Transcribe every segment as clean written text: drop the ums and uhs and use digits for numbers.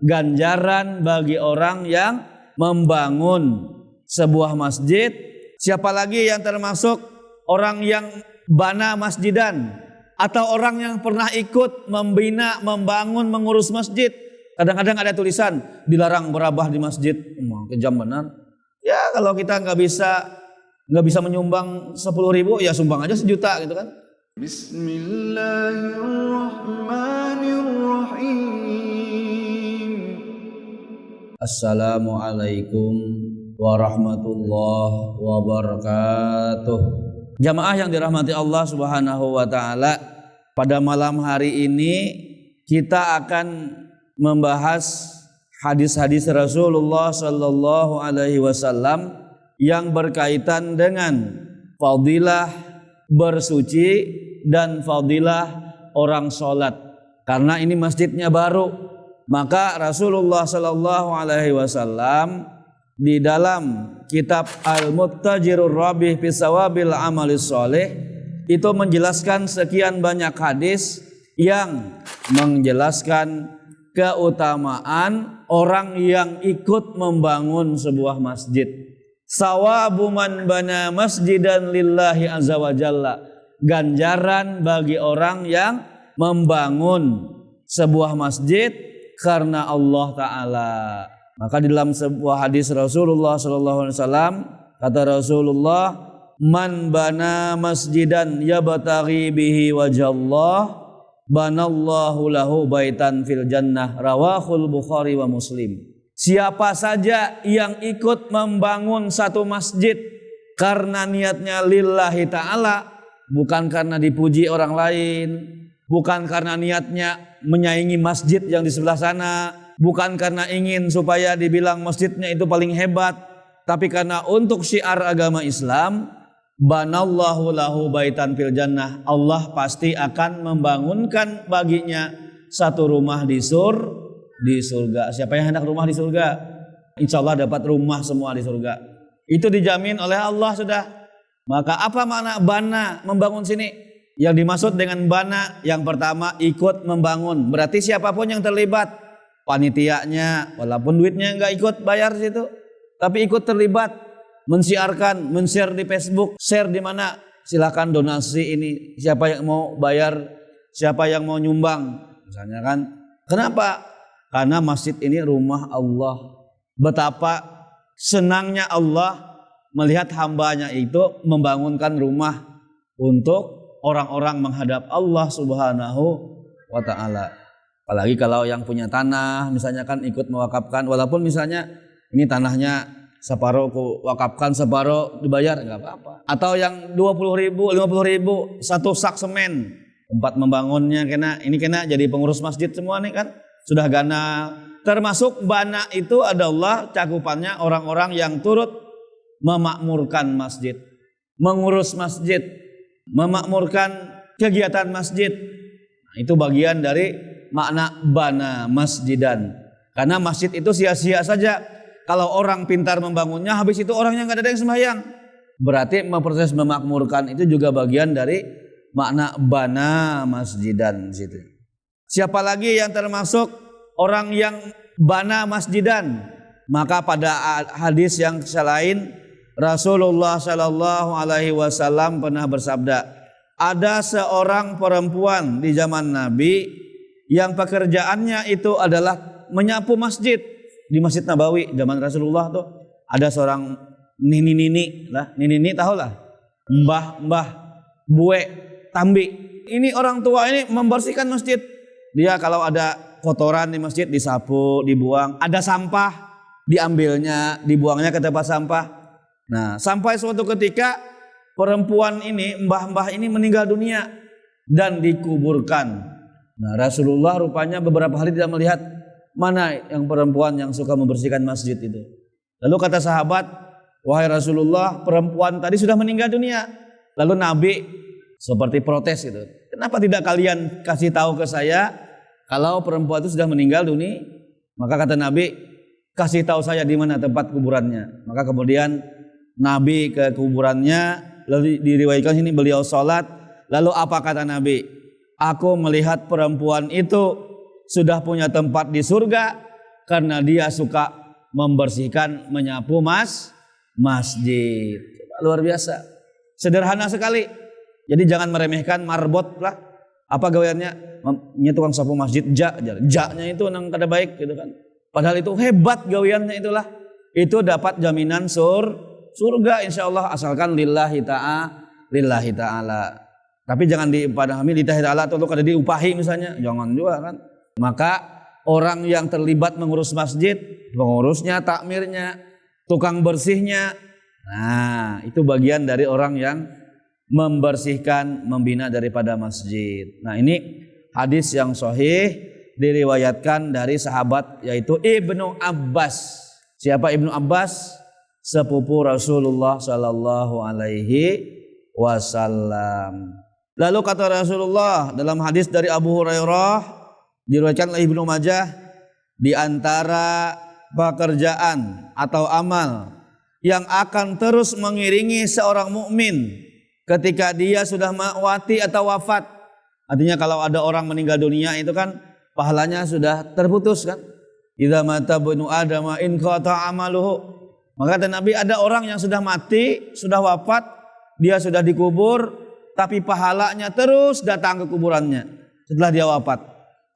ganjaran bagi orang yang membangun sebuah masjid. Siapa lagi yang termasuk orang yang bana masjidan atau orang yang pernah ikut membina, membangun, mengurus masjid. Kadang-kadang ada tulisan dilarang berabah di masjid. Kejam benar. Ya kalau kita nggak bisa menyumbang 10.000, ya sumbang aja 1.000.000 gitu kan. Bismillahirrahmanirrahim. Assalamualaikum warahmatullahi wabarakatuh. Jamaah yang dirahmati Allah Subhanahu wa taala, pada malam hari ini kita akan membahas hadis-hadis Rasulullah sallallahu alaihi wasallam yang berkaitan dengan fadilah bersuci dan fadilah orang sholat. Karena ini masjidnya baru, maka Rasulullah sallallahu alaihi wasallam di dalam kitab Al-Muttajirur Rabih fi Sawabil Amalis Sholih itu menjelaskan sekian banyak hadis yang menjelaskan keutamaan orang yang ikut membangun sebuah masjid. Sawabu man bana masjidan lillahi azza wa jalla. Ganjaran bagi orang yang membangun sebuah masjid karena Allah Ta'ala. Maka di dalam sebuah hadis Rasulullah sallallahu alaihi wasallam kata Rasulullah, man bana masjidan yabtaghi bihi wajhallah banallahu lahu baitan fil jannah, rawahul Bukhari wa Muslim. Siapa saja yang ikut membangun satu masjid karena niatnya lillahi ta'ala, bukan karena dipuji orang lain, bukan karena niatnya menyaingi masjid yang di sebelah sana, bukan karena ingin supaya dibilang masjidnya itu paling hebat, tapi karena untuk syiar agama Islam, banallahu lahu baitan fil jannah, Allah pasti akan membangunkan baginya satu rumah di surga. Siapa yang hendak rumah di surga? Insya Allah dapat rumah semua di surga. Itu dijamin oleh Allah sudah. Maka apa makna bana, membangun sini? Yang dimaksud dengan bana yang pertama ikut membangun. Berarti siapapun yang terlibat, panitianya, walaupun duitnya nggak ikut bayar situ, tapi ikut terlibat, mensiarkan, men-share di Facebook, share di mana, silakan donasi ini, siapa yang mau bayar, siapa yang mau nyumbang, misalnya kan. Kenapa? Karena masjid ini rumah Allah. Betapa senangnya Allah melihat hambanya itu membangunkan rumah untuk orang-orang menghadap Allah Subhanahu wa ta'ala. Apalagi kalau yang punya tanah misalnya kan ikut mewakafkan, walaupun misalnya ini tanahnya separuh ku wakafkan, separuh dibayar, enggak apa-apa. Atau yang 20.000, 50.000 satu sak semen, tempat membangunnya ini kena jadi pengurus masjid semua nih kan, sudah ganal. Termasuk bana itu adalah cakupannya orang-orang yang turut memakmurkan masjid, mengurus masjid, memakmurkan kegiatan masjid. Nah, itu bagian dari makna bana masjidan. Karena masjid itu sia-sia saja kalau orang pintar membangunnya, habis itu orangnya nggak ada yang sembahyang. Berarti proses memakmurkan itu juga bagian dari makna bana masjidan situ. Siapa lagi yang termasuk orang yang bana masjidan? Maka pada hadis yang selain Rasulullah Shallallahu Alaihi Wasallam pernah bersabda, ada seorang perempuan di zaman Nabi yang pekerjaannya itu adalah menyapu masjid. Di Masjid Nabawi zaman Rasulullah tuh ada seorang nini tahu lah, mbah bue tambi. Ini orang tua ini membersihkan masjid. Dia kalau ada kotoran di masjid disapu, dibuang. Ada sampah diambilnya, dibuangnya ke tempat sampah. Nah, sampai suatu ketika perempuan ini, mbah-mbah ini meninggal dunia dan dikuburkan. Nah, Rasulullah rupanya beberapa hari tidak melihat mana yang perempuan yang suka membersihkan masjid itu. Lalu kata sahabat, wahai Rasulullah, perempuan tadi sudah meninggal dunia. Lalu Nabi seperti protes itu. Kenapa tidak kalian kasih tahu ke saya kalau perempuan itu sudah meninggal dunia? Maka kata Nabi, kasih tahu saya di mana tempat kuburannya. Maka kemudian Nabi ke kuburannya, lalu diriwayatkan sini beliau sholat. Lalu apa kata Nabi? Aku melihat perempuan itu sudah punya tempat di surga karena dia suka membersihkan, menyapu masjid. Luar biasa. Sederhana sekali. Jadi jangan meremehkan marbot lah. Apa gaweannya? Ini tukang sapu masjid, jaknya itu nang kada baik gitu kan. Padahal itu hebat gaweannya itulah. Itu dapat jaminan surga insyaallah asalkan lillahi ta'ala. Tapi jangan dipahami lillahi ta'ala atau kada diupahi misalnya, jangan juga kan. Maka orang yang terlibat mengurus masjid, pengurusnya, takmirnya, tukang bersihnya, nah itu bagian dari orang yang membersihkan, membina daripada masjid. Nah ini hadis yang sahih diriwayatkan dari sahabat yaitu Ibnu Abbas. Siapa Ibnu Abbas? Sepupu Rasulullah sallallahu alaihi wasallam. Lalu kata Rasulullah dalam hadis dari Abu Hurairah diriwayatkan oleh Ibnu Majah, di antara pekerjaan atau amal yang akan terus mengiringi seorang mukmin ketika dia sudah mati atau wafat. Artinya kalau ada orang meninggal dunia itu kan pahalanya sudah terputus kan. Idza mata ibnu Adam in qata amaluhu. Maka kata Nabi, ada orang yang sudah mati, sudah wafat, dia sudah dikubur, tapi pahalanya terus datang ke kuburannya setelah dia wafat.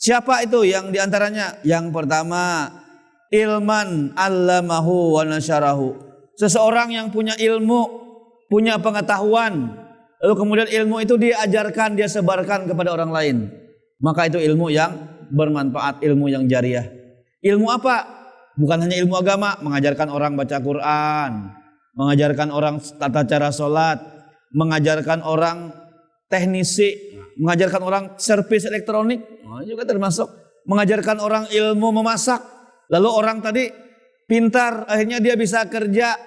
Siapa itu yang diantaranya? Yang pertama, ilman allamahu wa nasyarahu. Seseorang yang punya ilmu, punya pengetahuan, lalu kemudian ilmu itu diajarkan, dia sebarkan kepada orang lain. Maka itu ilmu yang bermanfaat, ilmu yang jariah. Ilmu apa? Bukan hanya ilmu agama, mengajarkan orang baca Quran, mengajarkan orang tata cara sholat, mengajarkan orang teknisi, mengajarkan orang servis elektronik, juga termasuk mengajarkan orang ilmu memasak. Lalu orang tadi pintar, akhirnya dia bisa kerja,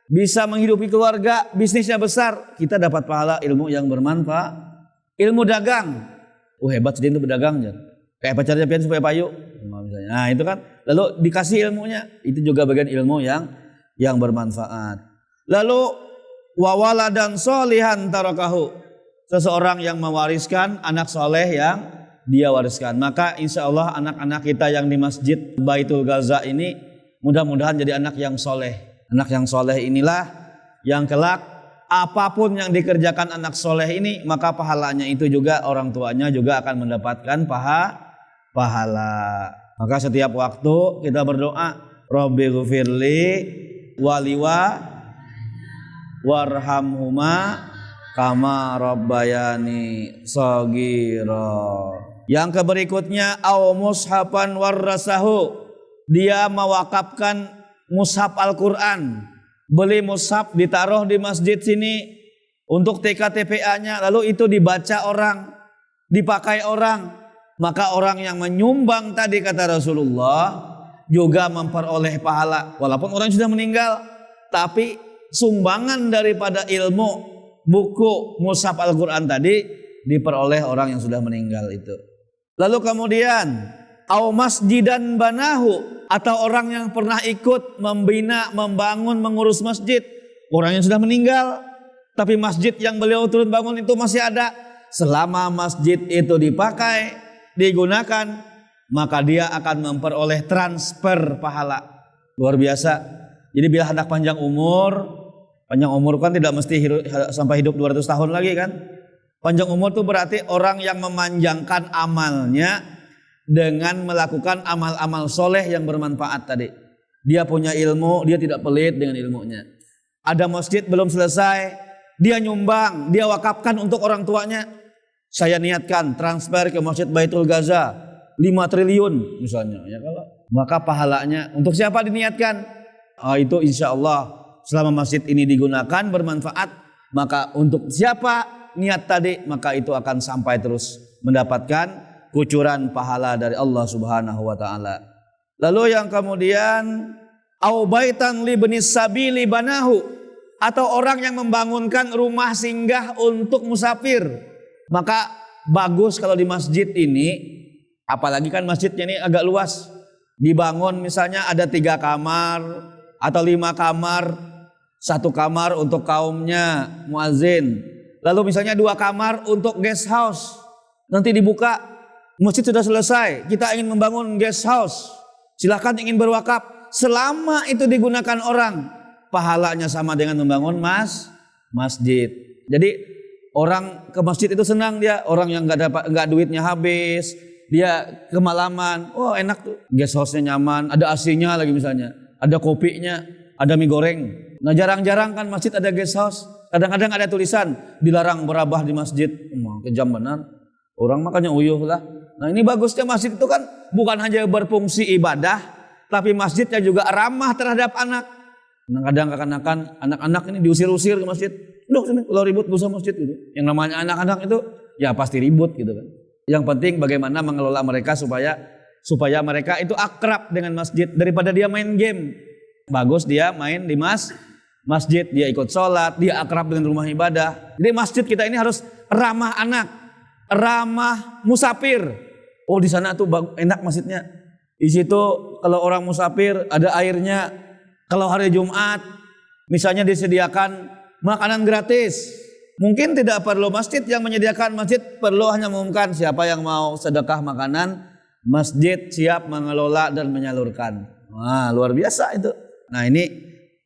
bisa menghidupi keluarga, bisnisnya besar. Kita dapat pahala ilmu yang bermanfaat. Ilmu dagang, hebat sedih itu berdagang ya. Kayak pacarnya pian supaya payu. Nah itu kan, lalu dikasih ilmunya, itu juga bagian ilmu yang bermanfaat. Lalu wawaladan solihan tarakahu, seseorang yang mewariskan anak soleh yang dia wariskan. Maka insya Allah anak-anak kita yang di Masjid Baitul Gaza ini mudah-mudahan jadi anak yang soleh. Anak yang soleh inilah yang kelak apapun yang dikerjakan anak soleh ini, maka pahalanya itu juga orang tuanya juga akan mendapatkan pahala. Maka setiap waktu kita berdoa, Rabbi ghfirli waliwa warhamhuma kama rabbayani shaghira. Yang berikutnya au mushafan warasahu, dia mewakafkan mushaf Al-Qur'an. Beli mushaf ditaruh di masjid sini untuk TK-TPA-nya, lalu itu dibaca orang, dipakai orang. Maka orang yang menyumbang tadi kata Rasulullah juga memperoleh pahala. Walaupun orang sudah meninggal, tapi sumbangan daripada ilmu buku mushaf Al-Quran tadi diperoleh orang yang sudah meninggal itu. Lalu kemudian au masjidan banahu, atau orang yang pernah ikut membina, membangun, mengurus masjid. Orang yang sudah meninggal, tapi masjid yang beliau turun bangun itu masih ada. Selama masjid itu dipakai, digunakan, maka dia akan memperoleh transfer pahala. Luar biasa. Jadi bila hendak panjang umur kan tidak mesti sampai hidup 200 tahun lagi kan. Panjang umur itu berarti orang yang memanjangkan amalnya dengan melakukan amal-amal soleh yang bermanfaat tadi. Dia punya ilmu, dia tidak pelit dengan ilmunya. Ada masjid belum selesai, dia nyumbang, dia wakafkan untuk orang tuanya. Saya niatkan transfer ke Masjid Baitul Gaza 5 triliun misalnya, ya kalau maka pahalanya untuk siapa diniatkan? Itu insya Allah selama masjid ini digunakan bermanfaat, maka untuk siapa niat tadi, maka itu akan sampai terus mendapatkan kucuran pahala dari Allah Subhanahu wa taala. Lalu yang kemudian au baitan li benis sabili banahu, atau orang yang membangunkan rumah singgah untuk musafir. Maka bagus kalau di masjid ini, apalagi kan masjidnya ini agak luas, dibangun misalnya ada 3 kamar atau 5 kamar, 1 kamar untuk kaumnya muazin, lalu misalnya 2 kamar untuk guest house. Nanti dibuka, masjid sudah selesai, kita ingin membangun guest house, Silahkan ingin berwakaf, selama itu digunakan orang, pahalanya sama dengan membangun masjid. Jadi orang ke masjid itu senang dia, orang yang nggak duitnya habis, dia kemalaman, oh enak tuh, guest house-nya nyaman, ada AC-nya lagi misalnya, ada kopinya, ada mie goreng. Nah jarang-jarang kan masjid ada guest house, kadang-kadang ada tulisan dilarang berabah di masjid. Kejam benar, orang makanya uyuh lah. Nah ini bagusnya masjid itu kan bukan hanya berfungsi ibadah, tapi masjidnya juga ramah terhadap anak. Kadang anak-anak ini diusir-usir ke masjid. Udah sini kalau ribut gak usah masjid gitu. Yang namanya anak-anak itu ya pasti ribut gitu kan. Yang penting bagaimana mengelola mereka supaya mereka itu akrab dengan masjid daripada dia main game. Bagus dia main di masjid, dia ikut sholat, dia akrab dengan rumah ibadah. Jadi masjid kita ini harus ramah anak, ramah musafir. Oh di sana tuh enak masjidnya. Di situ kalau orang musafir ada airnya. Kalau hari Jumat misalnya disediakan makanan gratis. Mungkin tidak perlu masjid yang menyediakan, masjid perlu hanya mengumumkan siapa yang mau sedekah makanan, masjid siap mengelola dan menyalurkan. Wah, luar biasa itu. Nah, ini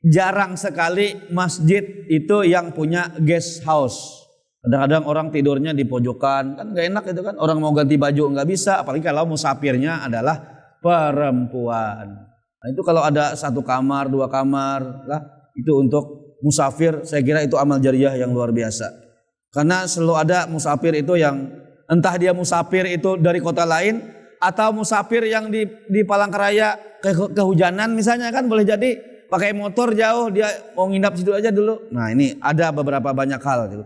jarang sekali masjid itu yang punya guest house. Kadang-kadang orang tidurnya di pojokan, kan gak enak itu kan. Orang mau ganti baju nggak bisa, apalagi kalau musafirnya adalah perempuan. Nah, itu kalau ada 1 kamar, 2 kamar lah, itu untuk musafir, saya kira itu amal jariah yang luar biasa. Karena selalu ada musafir itu yang entah dia musafir itu dari kota lain atau musafir yang di Palangkaraya kehujanan misalnya, kan boleh jadi pakai motor jauh, dia mau nginap situ aja dulu. Nah, ini ada beberapa banyak hal gitu.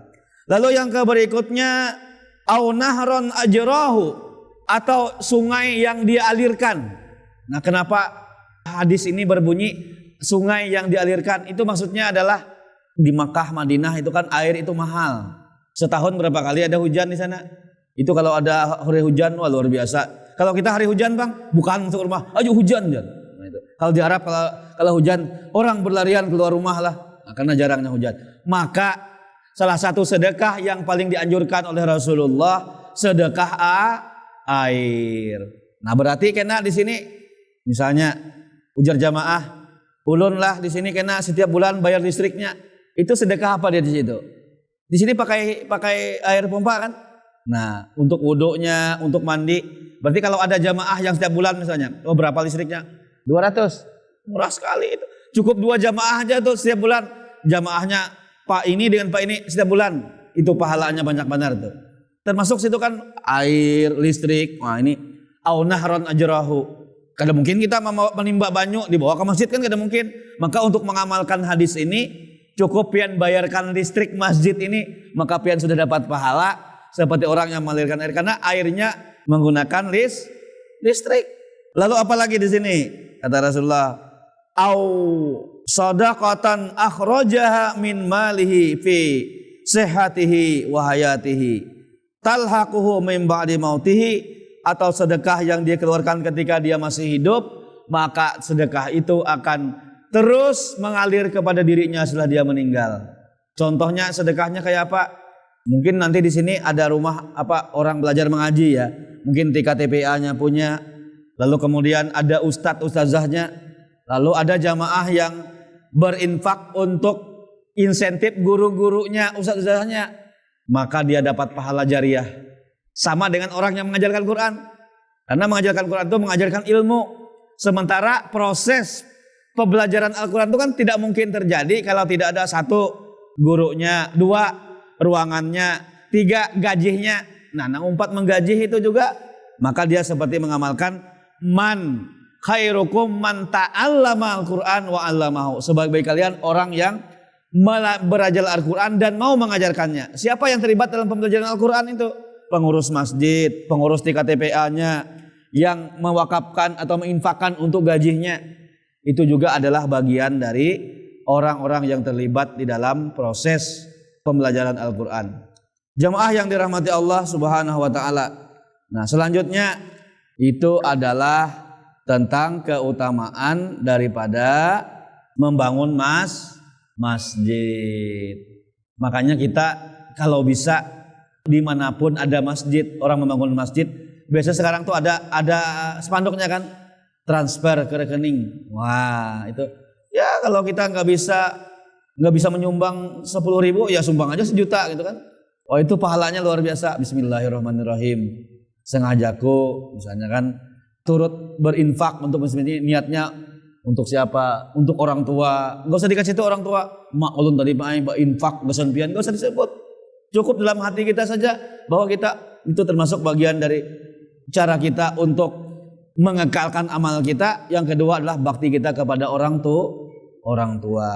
Lalu yang berikutnya au nahron ajrahu, atau sungai yang dia alirkan. Nah, kenapa hadis ini berbunyi sungai yang dialirkan? Itu maksudnya adalah di Makkah, Madinah itu kan air itu mahal. Setahun berapa kali ada hujan di sana? Itu kalau ada hari hujan, wah luar biasa. Kalau kita hari hujan bang, bukan masuk rumah, ayo hujan. Nah, itu. Kalau di Arab kalau hujan, orang berlarian keluar rumah lah, nah, karena jarangnya hujan. Maka salah satu sedekah yang paling dianjurkan oleh Rasulullah, sedekah air. Nah berarti kena di sini, misalnya ujar jamaah, ulun lah di sini kena setiap bulan bayar listriknya. Itu sedekah apa dia di situ? Di sini pakai air pompa kan? Nah, untuk wuduknya, untuk mandi. Berarti kalau ada jamaah yang setiap bulan misalnya, oh berapa listriknya? 200. Murah sekali itu. Cukup 2 jamaah aja tuh setiap bulan. Jamaahnya Pak ini dengan Pak ini setiap bulan. Itu pahalanya banyak benar tuh. Termasuk situ kan air, listrik. Wah ini au nahron ajrahu. Kada mungkin kita menimba banyu dibawa ke masjid, kan kada mungkin. Maka untuk mengamalkan hadis ini cukup pian bayarkan listrik masjid ini, maka pian sudah dapat pahala seperti orang yang mengalirkan air, karena airnya menggunakan listrik. Lalu apalagi di sini kata Rasulullah, au shadaqatan akhrajaha min malihi fi sihhatihi wa hayatihi talhaquhu min ba'di mautihi, atau sedekah yang dia keluarkan ketika dia masih hidup, maka sedekah itu akan terus mengalir kepada dirinya setelah dia meninggal. Contohnya sedekahnya kayak apa? Mungkin nanti di sini ada rumah orang belajar mengaji ya, mungkin TKTPA-nya punya, lalu kemudian ada ustazahnya, lalu ada jamaah yang berinfak untuk insentif guru-gurunya, ustazahnya, maka dia dapat pahala jariah. Sama dengan orang yang mengajarkan Quran. Karena mengajarkan Quran itu mengajarkan ilmu. Sementara proses pembelajaran Al-Quran itu kan tidak mungkin terjadi kalau tidak ada 1 gurunya, 2 ruangannya, 3 gajinya. Nah, 4 menggaji itu juga. Maka dia seperti mengamalkan man khairukum man ta'allama al-Quran wa 'allamahu. Sebaik-baik kalian orang yang belajar Al-Quran dan mau mengajarkannya. Siapa yang terlibat dalam pembelajaran Al-Quran itu? Pengurus masjid, pengurus TKTPA-nya, yang mewakafkan atau menginfakkan untuk gajinya. Itu juga adalah bagian dari orang-orang yang terlibat di dalam proses pembelajaran Al-Quran. Jamaah yang dirahmati Allah Subhanahu wa ta'ala. Nah, selanjutnya itu adalah tentang keutamaan daripada membangun masjid. Makanya kita kalau bisa dimanapun ada masjid, orang membangun masjid, biasa sekarang tuh ada spanduknya kan, transfer ke rekening. Wah, itu ya kalau kita nggak bisa menyumbang 10.000 ya sumbang aja 1 juta gitu kan. Oh itu pahalanya luar biasa. Bismillahirrahmanirrahim. Sengajaku misalnya kan turut berinfak untuk muslim ini, niatnya untuk siapa? Untuk orang tua. Enggak usah dikasih itu orang tua. Mak ulun tadi infak besenpian enggak usah disebut. Cukup dalam hati kita saja bahwa kita itu termasuk bagian dari cara kita untuk mengekalkan amal kita. Yang kedua adalah bakti kita kepada orang tua.